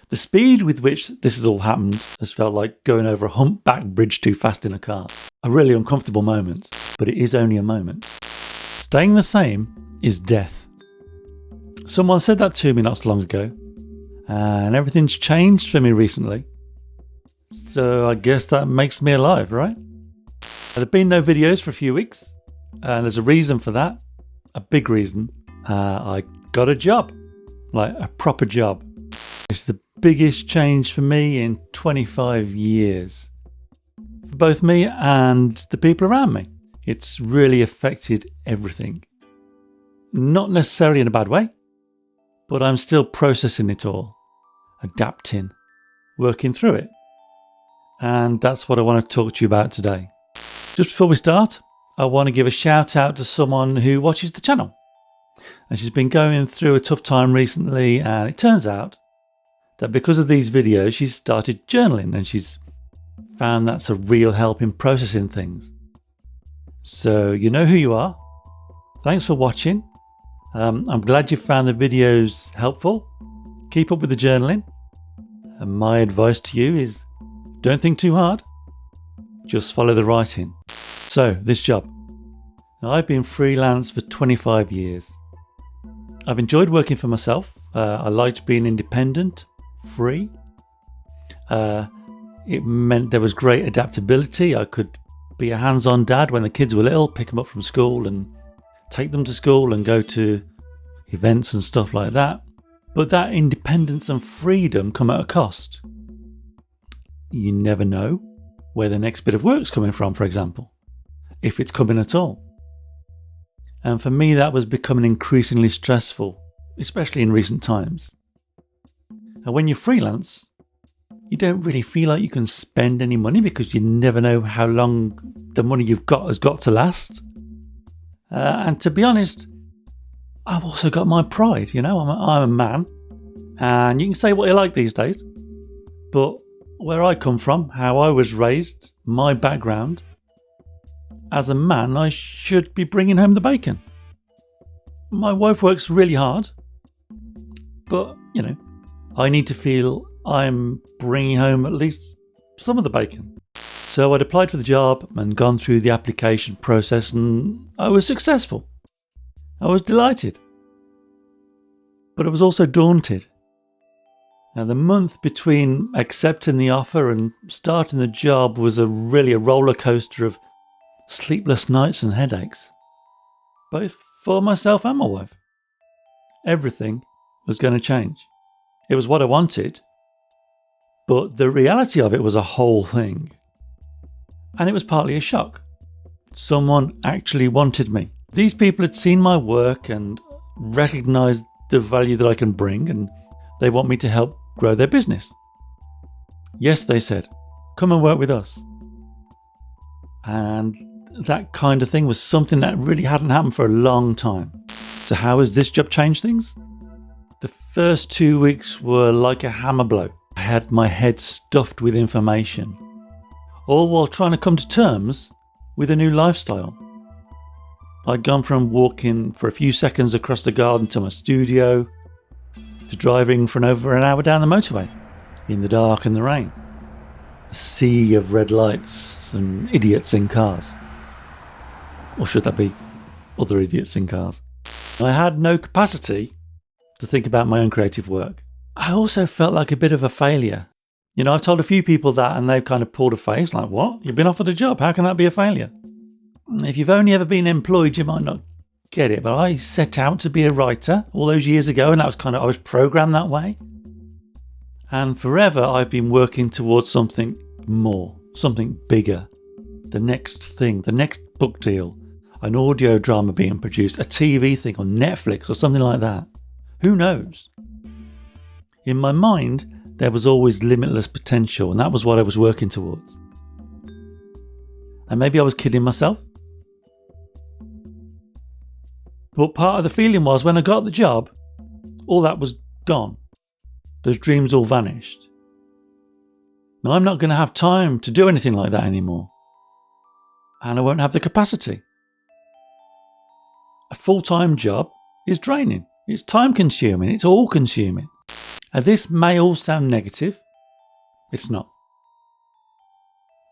The speed with which this has all happened has felt like going over a humpback bridge too fast in a car. A really uncomfortable moment, but it is only a moment. Staying the same is death. Someone said that to me not so long ago, and everything's changed for me recently. So I guess that makes me alive, right? There have been no videos for a few weeks, and there's a reason for that. A big reason. I got a job, like a proper job. It's the biggest change for me in 25 years. For both me and the people around me. It's really affected everything. Not necessarily in a bad way, but I'm still processing it all, adapting, working through it. And that's what I want to talk to you about today. Just before we start, I want to give a shout out to someone who watches the channel. And she's been going through a tough time recently, and it turns out that because of these videos, she's started journaling, and she's found that's a real help in processing things. So you know who you are. Thanks for watching. I'm glad you found the videos helpful. Keep up with the journaling. And my advice to you is don't think too hard. Just follow the writing. So, this job. Now, I've been freelance for 25 years. I've enjoyed working for myself. I liked being independent, free. It meant there was great adaptability. I could be a hands-on dad when the kids were little, pick them up from school and take them to school and go to events and stuff like that. But that independence and freedom come at a cost. You never know where the next bit of work's coming from, for example, if it's coming at all. And for me, that was becoming increasingly stressful, especially in recent times. And when you're freelance, you don't really feel like you can spend any money because you never know how long the money you've got has got to last. And to be honest, I've also got my pride. You know, I'm a man, and you can say what you like these days, but where I come from, how I was raised, my background, as a man, I should be bringing home the bacon. My wife works really hard, but, you know, I need to feel I'm bringing home at least some of the bacon. So I'd applied for the job and gone through the application process, and I was successful. I was delighted. But I was also daunted. Now, the month between accepting the offer and starting the job was really a roller coaster of sleepless nights and headaches, both for myself and my wife. Everything was going to change. It was what I wanted, but the reality of it was a whole thing. And it was partly a shock. Someone actually wanted me. These people had seen my work and recognised the value that I can bring, and they want me to help grow their business. Yes, they said, come and work with us. And that kind of thing was something that really hadn't happened for a long time. So how has this job changed things? The first 2 weeks were like a hammer blow. I had my head stuffed with information, all while trying to come to terms with a new lifestyle. I'd gone from walking for a few seconds across the garden to my studio, to driving for over an hour down the motorway, in the dark and the rain. A sea of red lights and idiots in cars. Or should that be other idiots in cars? I had no capacity to think about my own creative work. I also felt like a bit of a failure. You know, I've told a few people that and they've kind of pulled a face like, what? You've been offered a job, how can that be a failure? If you've only ever been employed, you might not get it, but I set out to be a writer all those years ago, and that was I was programmed that way. And forever I've been working towards something more, something bigger. The next thing, the next book deal, an audio drama being produced, a TV thing on Netflix or something like that. Who knows? In my mind, there was always limitless potential, and that was what I was working towards. And maybe I was kidding myself. But part of the feeling was when I got the job, all that was gone. Those dreams all vanished. Now I'm not going to have time to do anything like that anymore. And I won't have the capacity. A full-time job is draining. It's time consuming. It's all consuming. Now, this may all sound negative. It's not.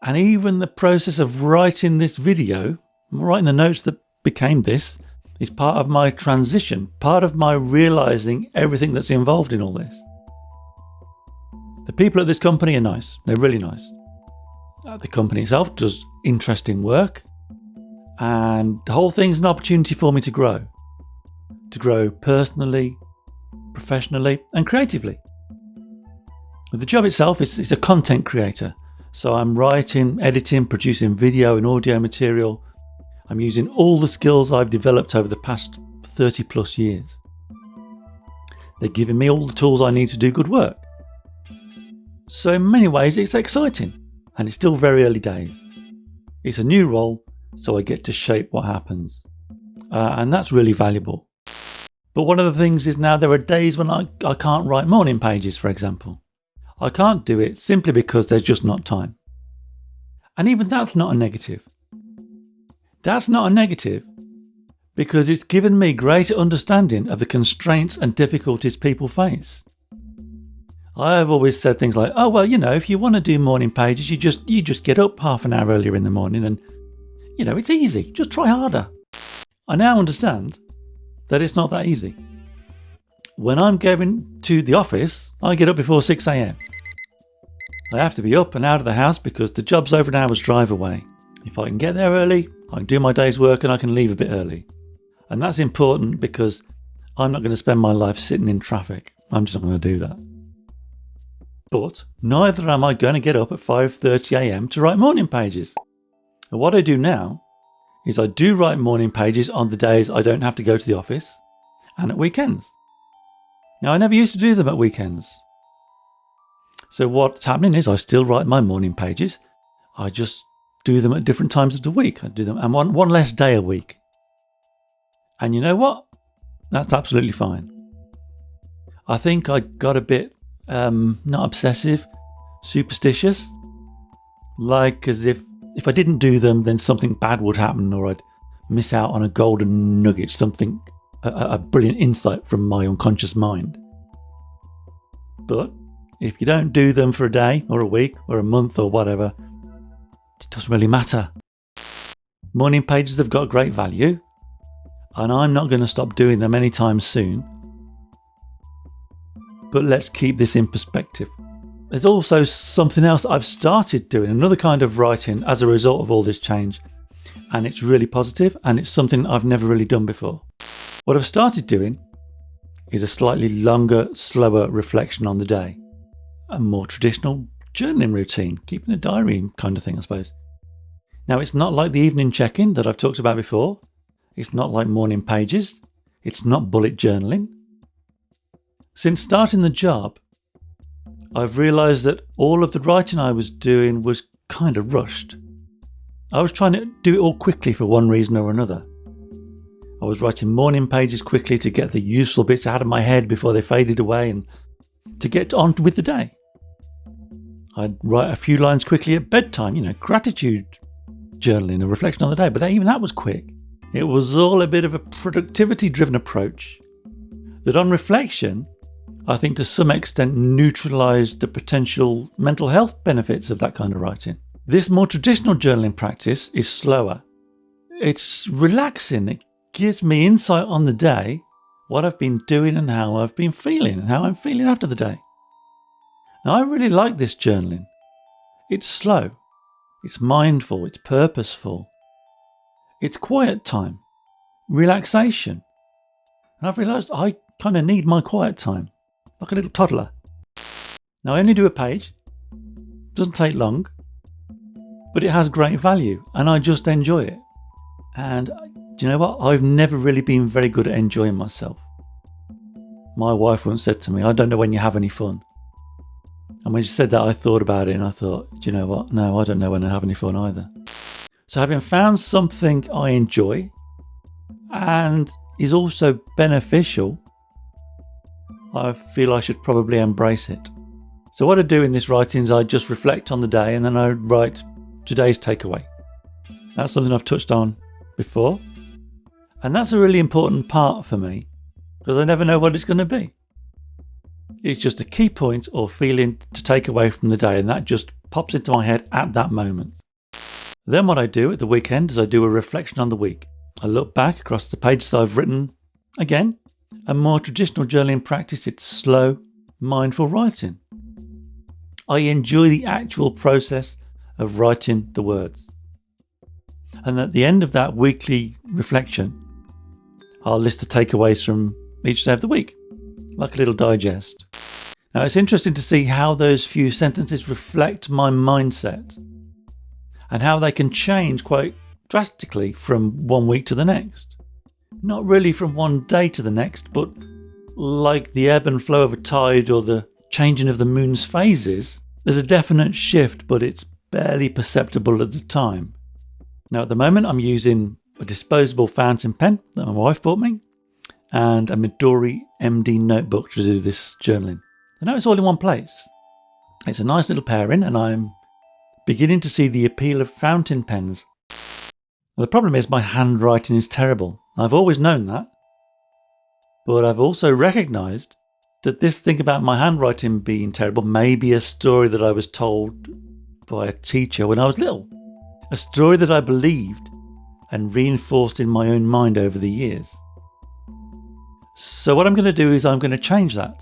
And even the process of writing this video, writing the notes that became this, is part of my transition, part of my realizing everything that's involved in all this. The people at this company are nice. They're really nice. The company itself does interesting work, and the whole thing's an opportunity for me to grow personally, professionally, and creatively. The job itself is a content creator. So I'm writing, editing, producing video and audio material. I'm using all the skills I've developed over the past 30 plus years. They're giving me all the tools I need to do good work. So in many ways it's exciting, and it's still very early days. It's a new role, so I get to shape what happens. And that's really valuable. But one of the things is now there are days when I can't write morning pages, for example. I can't do it simply because there's just not time. And even that's not a negative. That's not a negative because it's given me greater understanding of the constraints and difficulties people face. I've always said things like, oh, well, if you want to do morning pages, you just get up half an hour earlier in the morning and, it's easy. Just try harder. I now understand that it's not that easy. When I'm going to the office, I get up before 6 a.m. I have to be up and out of the house because the job's over an hour's drive away. If I can get there early, I can do my day's work and I can leave a bit early. And that's important because I'm not going to spend my life sitting in traffic. I'm just not going to do that. But neither am I going to get up at 5:30 a.m. to write morning pages. And what I do now is I do write morning pages on the days I don't have to go to the office and at weekends. Now, I never used to do them at weekends. So what's happening is I still write my morning pages. I just do them at different times of the week. I do them and one less day a week. And you know what? That's absolutely fine. I think I got a bit, not obsessive, superstitious. Like as if I didn't do them, then something bad would happen or I'd miss out on a golden nugget, something, a brilliant insight from my unconscious mind. But if you don't do them for a day or a week or a month or whatever, it doesn't really matter. Morning pages have got great value, and I'm not going to stop doing them anytime soon. But let's keep this in perspective. There's also something else I've started doing, another kind of writing as a result of all this change. And it's really positive, and it's something I've never really done before. What I've started doing is a slightly longer, slower reflection on the day. A more traditional journaling routine, keeping a diary kind of thing, I suppose. Now, it's not like the evening check-in that I've talked about before. It's not like morning pages. It's not bullet journaling. Since starting the job, I've realised that all of the writing I was doing was kind of rushed. I was trying to do it all quickly for one reason or another. I was writing morning pages quickly to get the useful bits out of my head before they faded away and to get on with the day. I'd write a few lines quickly at bedtime, gratitude journaling, a reflection on the day, but even that was quick. It was all a bit of a productivity-driven approach that on reflection, I think to some extent neutralised the potential mental health benefits of that kind of writing. This more traditional journaling practice is slower. It's relaxing. It gives me insight on the day, what I've been doing and how I've been feeling and how I'm feeling after the day. Now, I really like this journaling. It's slow. It's mindful. It's purposeful. It's quiet time. Relaxation. And I've realised I kind of need my quiet time. Like a little toddler. Now, I only do a page. Doesn't take long. But it has great value. And I just enjoy it. And do you know what? I've never really been very good at enjoying myself. My wife once said to me, I don't know when you have any fun. And when she said that, I thought about it and I thought, do you know what? No, I don't know when I have any fun either. So having found something I enjoy and is also beneficial, I feel I should probably embrace it. So what I do in this writing is I just reflect on the day and then I write today's takeaway. That's something I've touched on before. And that's a really important part for me because I never know what it's going to be. It's just a key point or feeling to take away from the day, and that just pops into my head at that moment. Then what I do at the weekend is I do a reflection on the week. I look back across the pages I've written. Again, a more traditional journaling practice, it's slow, mindful writing. I enjoy the actual process of writing the words. And at the end of that weekly reflection, I'll list the takeaways from each day of the week, like a little digest. Now, it's interesting to see how those few sentences reflect my mindset and how they can change quite drastically from one week to the next. Not really from one day to the next, but like the ebb and flow of a tide or the changing of the moon's phases, there's a definite shift, but it's barely perceptible at the time. Now, at the moment, I'm using a disposable fountain pen that my wife bought me and a Midori MD notebook to do this journaling. And now it's all in one place. It's a nice little pairing, and I'm beginning to see the appeal of fountain pens. Now, the problem is my handwriting is terrible. I've always known that. But I've also recognised that this thing about my handwriting being terrible may be a story that I was told by a teacher when I was little. A story that I believed and reinforced in my own mind over the years. So what I'm going to do is I'm going to change that.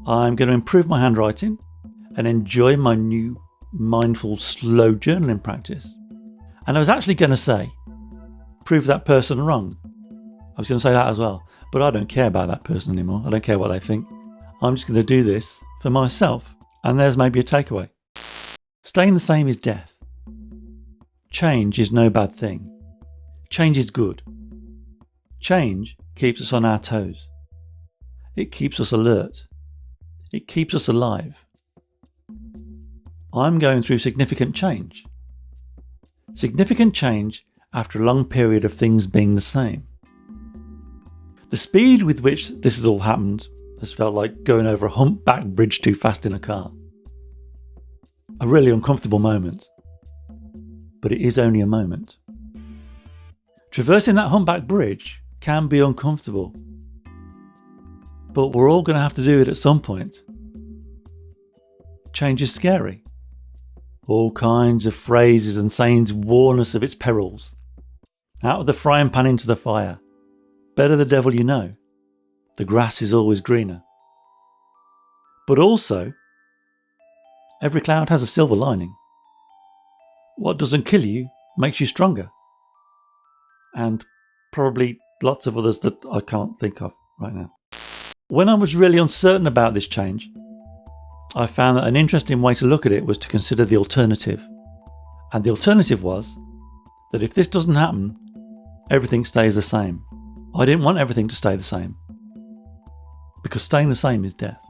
I'm going to improve my handwriting and enjoy my new mindful slow journaling practice. And I was actually going to say, prove that person wrong. I was going to say that as well, but I don't care about that person anymore. I don't care what they think. I'm just going to do this for myself. And there's maybe a takeaway. Staying the same is death. Change is no bad thing. Change is good. Change keeps us on our toes. It keeps us alert. It keeps us alive. I'm going through significant change. Significant change after a long period of things being the same. The speed with which this has all happened has felt like going over a humpback bridge too fast in a car. A really uncomfortable moment. But it is only a moment. Traversing that humpback bridge can be uncomfortable. But we're all going to have to do it at some point. Change is scary. All kinds of phrases and sayings warn us of its perils. Out of the frying pan into the fire. Better the devil you know. The grass is always greener. But also, every cloud has a silver lining. What doesn't kill you makes you stronger. And probably lots of others that I can't think of right now. When I was really uncertain about this change, I found that an interesting way to look at it was to consider the alternative. And the alternative was that if this doesn't happen, everything stays the same. I didn't want everything to stay the same. Because staying the same is death.